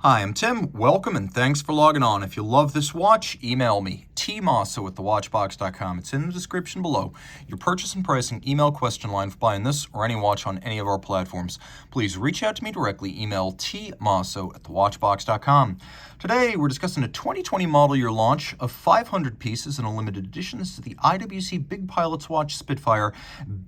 Hi, I'm Tim. Welcome and thanks for logging on. If you love this watch, email me, tmosso@thewatchbox.com. It's in the description below. Your purchase and pricing email question line for buying this or any watch on any of our platforms. Please reach out to me directly. Email tmosso@thewatchbox.com. Today, we're discussing a 2020 model year launch of 500 pieces in a limited edition. This is the IWC Big Pilot's Watch Spitfire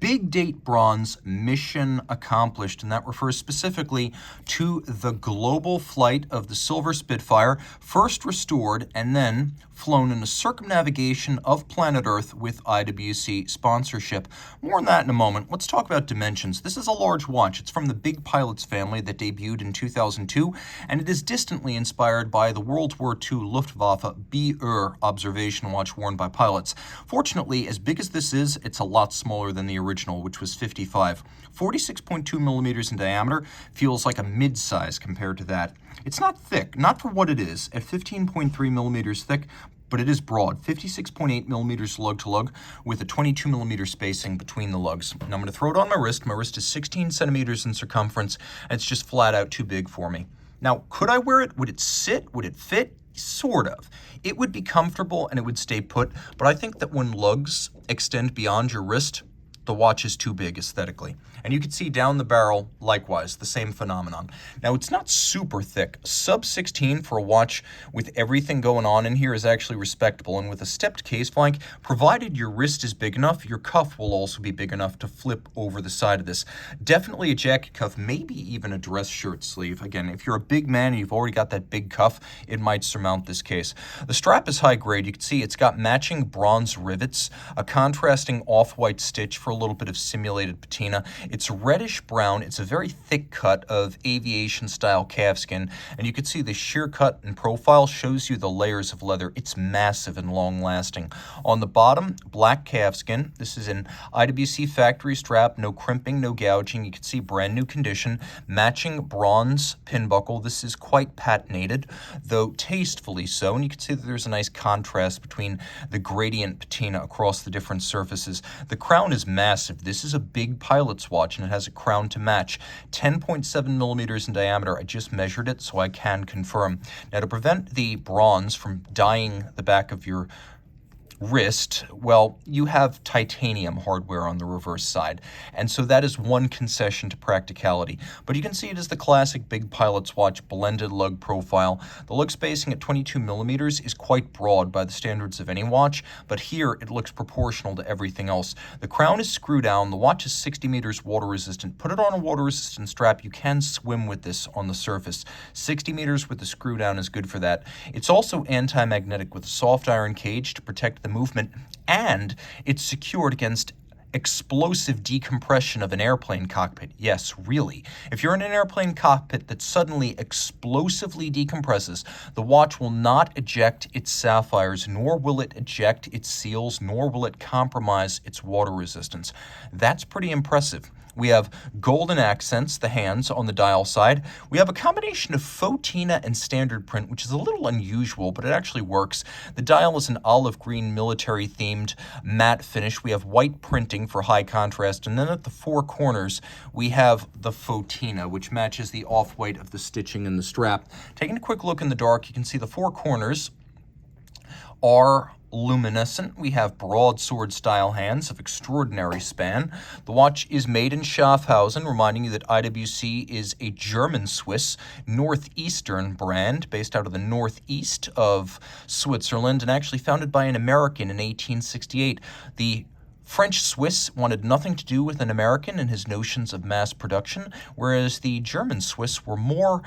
Big Date Bronze Mission Accomplished, and that refers specifically to the global flight of the Silver Spitfire, first restored and then flown in a circumnavigation of planet Earth with IWC sponsorship. More on that in a moment. Let's talk about dimensions. This is a large watch. It's from the Big Pilots family that debuted in 2002, and it is distantly inspired by the World War II Luftwaffe BR observation watch worn by pilots. Fortunately, as big as this is, it's a lot smaller than the original, which was 55. 46.2 millimeters in diameter feels like a mid-size compared to that. It's not thick, not for what it is, at 15.3 millimeters thick, but it is broad, 56.8 millimeters lug-to-lug with a 22 millimeter spacing between the lugs. Now I'm going to throw it on my wrist. My wrist is 16 centimeters in circumference, and it's just flat out too big for me. Now, could I wear it? Would it sit? Would it fit? Sort of. It would be comfortable and it would stay put, but I think that when lugs extend beyond your wrist, the watch is too big aesthetically. And you can see down the barrel, likewise, the same phenomenon. Now, it's not super thick. Sub 16 for a watch with everything going on in here is actually respectable. And with a stepped case flank, provided your wrist is big enough, your cuff will also be big enough to flip over the side of this. Definitely a jacket cuff, maybe even a dress shirt sleeve. Again, if you're a big man and you've already got that big cuff, it might surmount this case. The strap is high grade. You can see it's got matching bronze rivets, a contrasting off-white stitch for a little bit of simulated patina. It's reddish brown. It's a very thick cut of aviation style calfskin, and you can see the sheer cut and profile shows you the layers of leather. It's massive and long lasting. On the bottom, black calfskin. This is an IWC factory strap, no crimping, no gouging. You can see brand new condition, matching bronze pin buckle. This is quite patinated, though tastefully so, and you can see that there's a nice contrast between the gradient patina across the different surfaces. The crown is massive. This is a Big Pilot's watch, and it has a crown to match. 10.7 millimeters in diameter. I just measured it, so I can confirm. Now, to prevent the bronze from dyeing the back of your wrist, well, you have titanium hardware on the reverse side, and so that is one concession to practicality. But you can see it is the classic Big Pilot's watch blended lug profile. The lug spacing at 22 millimeters is quite broad by the standards of any watch, but here it looks proportional to everything else. The crown is screw down. The watch is 60 meters water resistant. Put it on a water resistant strap. You can swim with this on the surface. 60 meters with the screw down is good for that. It's also anti-magnetic with a soft iron cage to protect the movement, and it's secured against explosive decompression of an airplane cockpit. Yes, really. If you're in an airplane cockpit that suddenly explosively decompresses, the watch will not eject its sapphires, nor will it eject its seals, nor will it compromise its water resistance. That's pretty impressive. We have golden accents, the hands on the dial side. We have a combination of Fotina and standard print, which is a little unusual, but it actually works. The dial is an olive green military-themed matte finish. We have white printing for high contrast, and then at the four corners, we have the Fotina, which matches the off-white of the stitching in the strap. Taking a quick look in the dark, you can see the four corners are luminescent. We have broadsword style hands of extraordinary span. The watch is made in Schaffhausen, reminding you that IWC is a German-Swiss northeastern brand based out of the northeast of Switzerland and actually founded by an American in 1868. The French-Swiss wanted nothing to do with an American and his notions of mass production, whereas the German-Swiss were more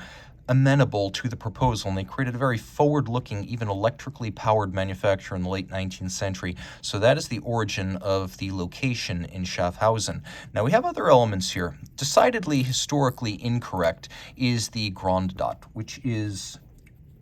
amenable to the proposal, and they created a very forward-looking, even electrically powered manufacturer in the late 19th century. So that is the origin of the location in Schaffhausen. Now, we have other elements here. Decidedly historically incorrect is the Grand Date, which is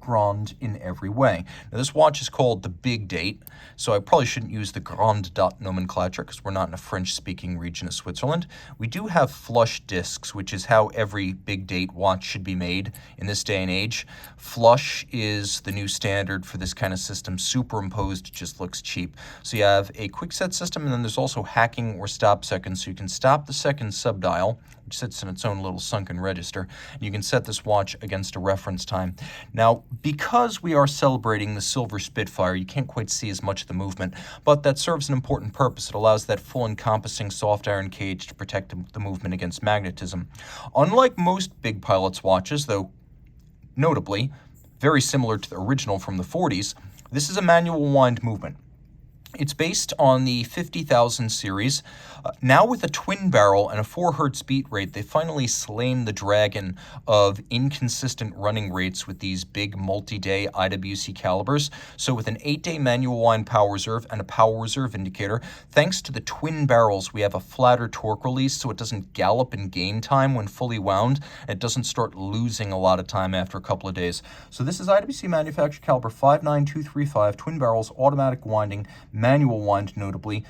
grand in every way. Now, this watch is called the Big Date, so I probably shouldn't use the Grand Date nomenclature because we're not in a French-speaking region of Switzerland. We do have flush discs, which is how every Big Date watch should be made in this day and age. Flush is the new standard for this kind of system. Superimposed just looks cheap. So you have a quick set system, and then there's also hacking or stop seconds, so you can stop the second subdial which sits in its own little sunken register. You can set this watch against a reference time. Now, because we are celebrating the silver Spitfire, you can't quite see as much of the movement, but that serves an important purpose. It allows that full encompassing soft iron cage to protect the movement against magnetism. Unlike most big pilot's watches, though notably very similar to the original from the 40s, this is a manual wind movement. It's based on the 50,000 series. Now with a twin barrel and a 4 Hz beat rate, they've finally slain the dragon of inconsistent running rates with these big multi-day IWC calibers. So with an 8-day manual wind power reserve and a power reserve indicator, thanks to the twin barrels, we have a flatter torque release so it doesn't gallop and gain time when fully wound. It doesn't start losing a lot of time after a couple of days. So this is IWC manufactured caliber 59235, twin barrels, automatic winding, manual wind notably.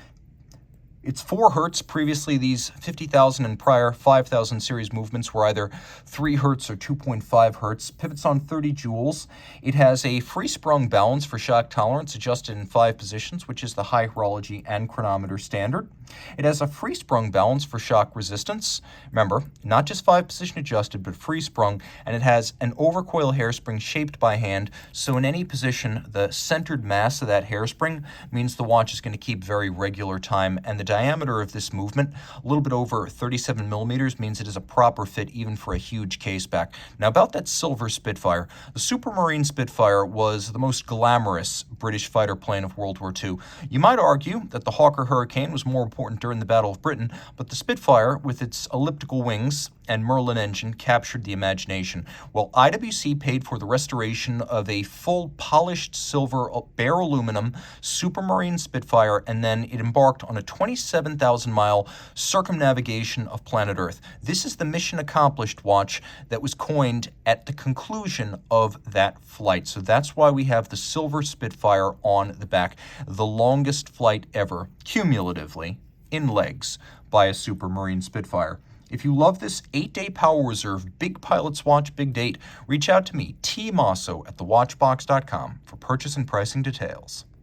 It's 4 Hz. Previously, these 50,000 and prior 5,000 series movements were either 3 Hz or 2.5 Hz. Pivots on 30 joules. It has a free-sprung balance for shock tolerance adjusted in 5 positions, which is the high horology and chronometer standard. It has a free-sprung balance for shock resistance. Remember, not just 5-position adjusted, but free-sprung, and it has an overcoil hairspring shaped by hand, so in any position, the centered mass of that hairspring means the watch is going to keep very regular time, and the diameter of this movement, a little bit over 37 millimeters, means it is a proper fit even for a huge caseback. Now about that silver Spitfire, the Supermarine Spitfire was the most glamorous British fighter plane of World War II. You might argue that the Hawker Hurricane was more important during the Battle of Britain, but the Spitfire, with its elliptical wings and Merlin engine, captured the imagination. Well, IWC paid for the restoration of a full polished silver bare aluminum Supermarine Spitfire, and then it embarked on a 27,000-mile circumnavigation of planet Earth. This is the mission accomplished watch that was coined at the conclusion of that flight. So that's why we have the silver Spitfire on the back, the longest flight ever, cumulatively, in legs, by a Supermarine Spitfire. If you love this 8-day power reserve, big pilot's watch, big date, reach out to me, Team Mosso at thewatchbox.com for purchase and pricing details.